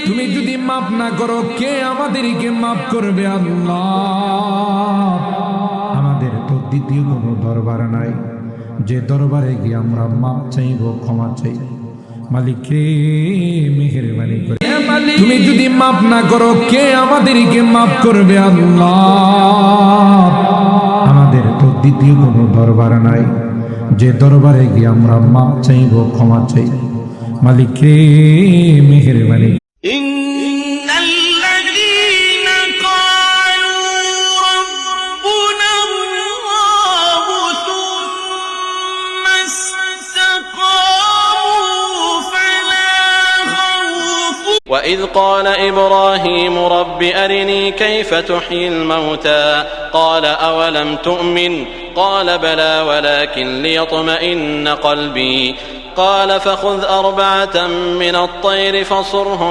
তুমি যদি মাফ না করো কে আমাদেরকে মাফ করবে আল্লাহ? আমাদের তো দ্বিতীয় কোনো দরবার নাই যে দরবারে গিয়ে আমরা মাফ চাইব, ক্ষমা চাইব। মালিক রে মেহেরবানি করে তুমি যদি মাফ না করো কে আমাদেরকে মাফ করবে আল্লাহ? আমাদের তো দ্বিতীয় কোনো দরবার নাই যে দরবারে গিয়ে আমরা মাফ চাইব, ক্ষমা চাইব। মালিক রে মেহেরবানি وإذ قال إبراهيم رب أرني كيف تحيي الموتى قال أولم تؤمن قال بلى ولكن ليطمئن قلبي قال فخذ أربعة من الطير فصرهن